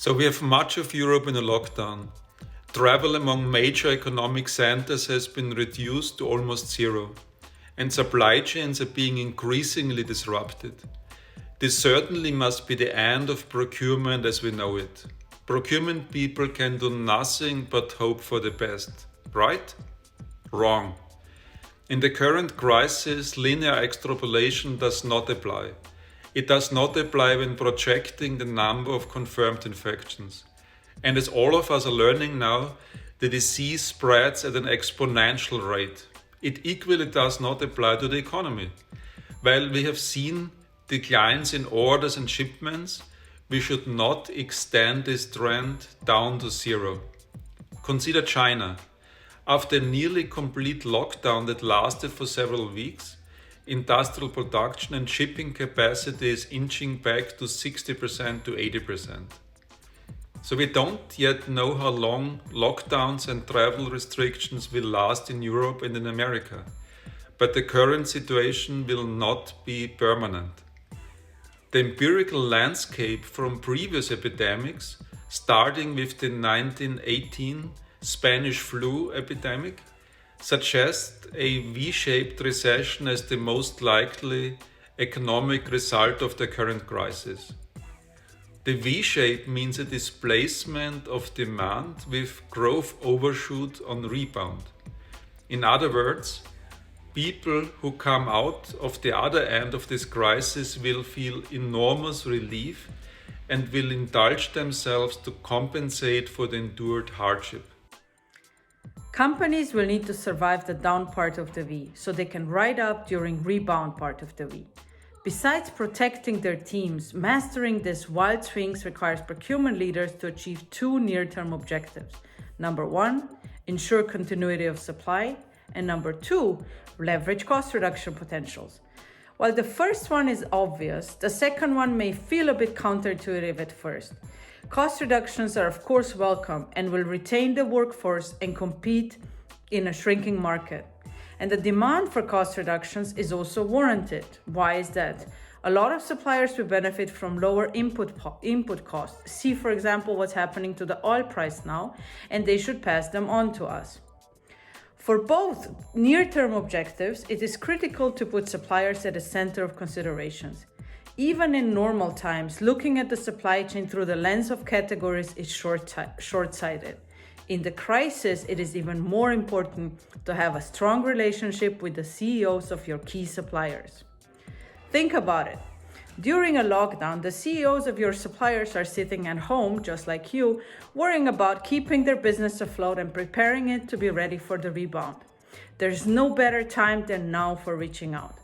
So we have much of Europe in a lockdown. Travel among major economic centers has been reduced to almost zero, and supply chains are being increasingly disrupted. This certainly must be the end of procurement as we know it. Procurement people can do nothing but hope for the best, right? Wrong. In the current crisis, linear extrapolation does not apply. It does not apply when projecting the number of confirmed infections. And as all of us are learning now, the disease spreads at an exponential rate. It equally does not apply to the economy. While we have seen declines in orders and shipments, we should not extend this trend down to zero. Consider China. After a nearly complete lockdown that lasted for several weeks, industrial production and shipping capacity is inching back to 60% to 80%. So we don't yet know how long lockdowns and travel restrictions will last in Europe and in America, but the current situation will not be permanent. The empirical landscape from previous epidemics, starting with the 1918 Spanish flu epidemic, suggests a V-shaped recession as the most likely economic result of the current crisis. The V-shape means a displacement of demand with growth overshoot on rebound. In other words, people who come out of the other end of this crisis will feel enormous relief and will indulge themselves to compensate for the endured hardship. Companies will need to survive the down part of the V so they can ride up during rebound part of the V. Besides protecting their teams, mastering these wild swings requires procurement leaders to achieve two near-term objectives. Number one, ensure continuity of supply, and number two, leverage cost reduction potentials. While the first one is obvious, the second one may feel a bit counterintuitive at first. Cost reductions are of course welcome and will retain the workforce and compete in a shrinking market. And the demand for cost reductions is also warranted. Why is that? A lot of suppliers will benefit from lower input costs. See, for example, what's happening to the oil price now, and they should pass them on to us. For both near-term objectives, it is critical to put suppliers at the center of considerations. Even in normal times, looking at the supply chain through the lens of categories is short-sighted. In the crisis, it is even more important to have a strong relationship with the CEOs of your key suppliers. Think about it. During a lockdown, the CEOs of your suppliers are sitting at home, just like you, worrying about keeping their business afloat and preparing it to be ready for the rebound. There's no better time than now for reaching out.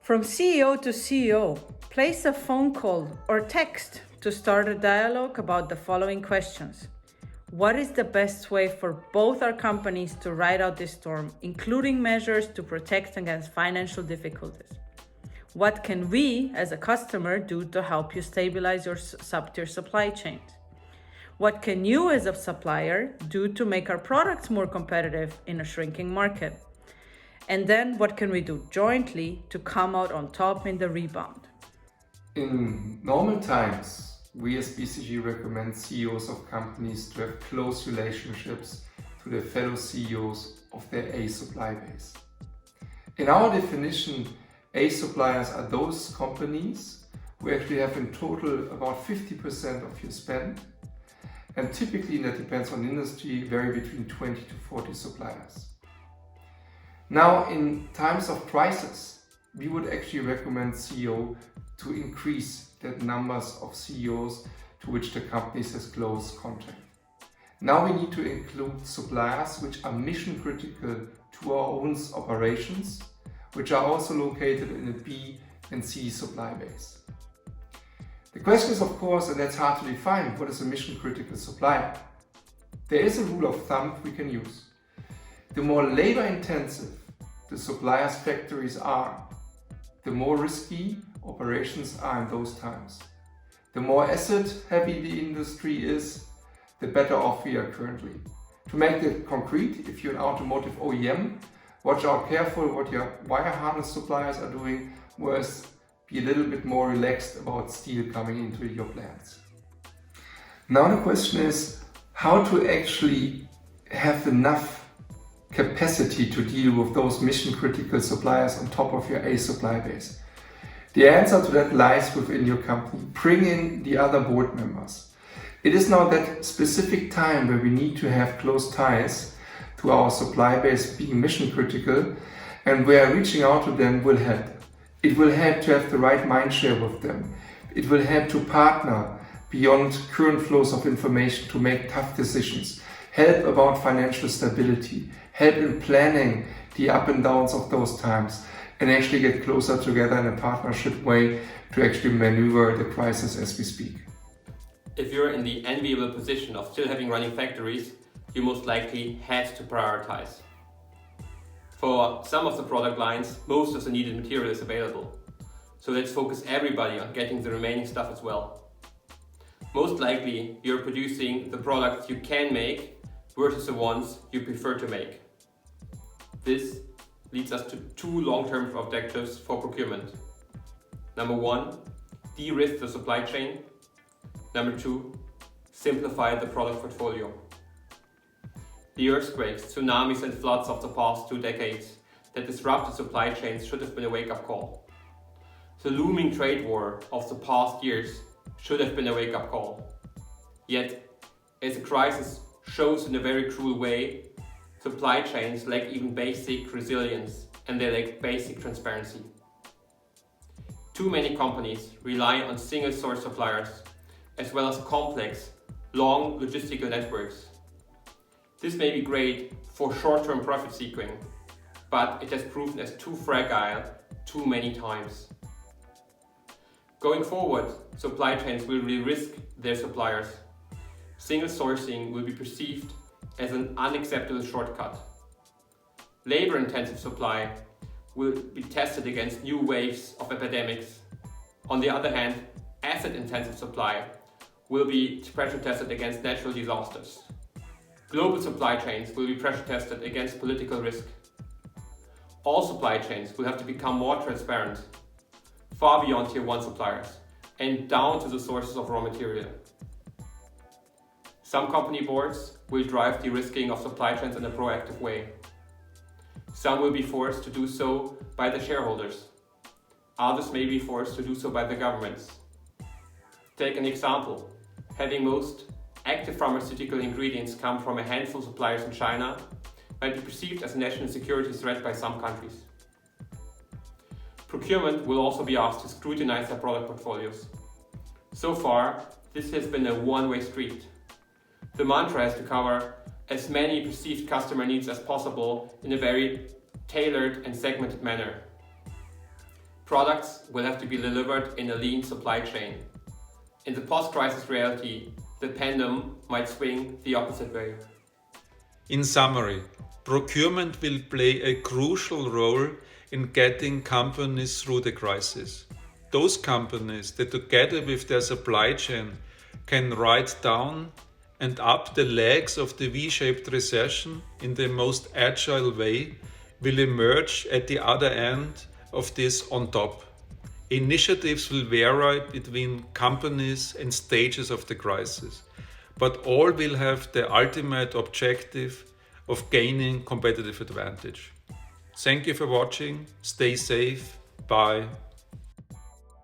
From CEO to CEO, place a phone call or text to start a dialogue about the following questions. What is the best way for both our companies to ride out this storm, including measures to protect against financial difficulties? What can we, as a customer, do to help you stabilize your sub-tier supply chains? What can you, as a supplier, do to make our products more competitive in a shrinking market? And then what can we do jointly to come out on top in the rebound? In normal times, we as BCG recommend CEOs of companies to have close relationships to their fellow CEOs of their A supply base. In our definition, A suppliers are those companies who actually have in total about 50% of your spend, and typically, that depends on industry, vary between 20 to 40 suppliers. Now, in times of crisis, we would actually recommend CEO to increase the numbers of CEOs to which the companies has close contact. Now we need to include suppliers which are mission critical to our own operations, which are also located in a B and C supply base. The question is, of course, and that's hard to define, what is a mission critical supplier? There is a rule of thumb we can use. The more labor intensive the supplier's factories are, the more risky operations are in those times. The more asset heavy the industry is, the better off we are currently. To make it concrete, if you're an automotive OEM, watch out careful what your wire harness suppliers are doing, whereas be a little bit more relaxed about steel coming into your plants. Now the question is how to actually have enough capacity to deal with those mission critical suppliers on top of your A supply base. The answer to that lies within your company. Bring in the other board members. It is now that specific time where we need to have close ties to our supply base being mission critical, and where reaching out to them will help. It will help to have the right mind share with them. It will help to partner beyond current flows of information to make tough decisions, help about financial stability, help in planning the up and downs of those times, and actually get closer together in a partnership way to actually maneuver the crisis as we speak. If you're in the enviable position of still having running factories, you most likely had to prioritize. For some of the product lines, most of the needed material is available. So let's focus everybody on getting the remaining stuff as well. Most likely, you're producing the products you can make versus the ones you prefer to make. This leads us to two long-term objectives for procurement. Number one, de-risk the supply chain. Number two, simplify the product portfolio. The earthquakes, tsunamis and floods of the past 2 decades that disrupted supply chains should have been a wake-up call. The looming trade war of the past years should have been a wake-up call. Yet, as the crisis shows in a very cruel way, supply chains lack even basic resilience and they lack basic transparency. Too many companies rely on single-source suppliers as well as complex, long logistical networks. This may be great for short-term profit seeking, but it has proven as too fragile too many times. Going forward, supply chains will re-risk their suppliers. Single sourcing will be perceived as an unacceptable shortcut. Labor-intensive supply will be tested against new waves of epidemics. On the other hand, asset-intensive supply will be pressure tested against natural disasters. Global supply chains will be pressure tested against political risk. All supply chains will have to become more transparent, far beyond tier 1 suppliers, and down to the sources of raw material. Some company boards will drive de-risking of supply chains in a proactive way. Some will be forced to do so by the shareholders. Others may be forced to do so by the governments. Take an example. Having most active pharmaceutical ingredients come from a handful of suppliers in China might be perceived as a national security threat by some countries. Procurement will also be asked to scrutinize their product portfolios. So far, this has been a one-way street. The mantra has to cover as many perceived customer needs as possible in a very tailored and segmented manner. Products will have to be delivered in a lean supply chain. In the post-crisis reality, the pendulum might swing the opposite way. In summary, procurement will play a crucial role in getting companies through the crisis. Those companies that together with their supply chain can ride down and up the legs of the V-shaped recession in the most agile way will emerge at the other end of this on top. Initiatives will vary between companies and stages of the crisis, but all will have the ultimate objective of gaining competitive advantage. Thank you for watching. Stay safe. Bye.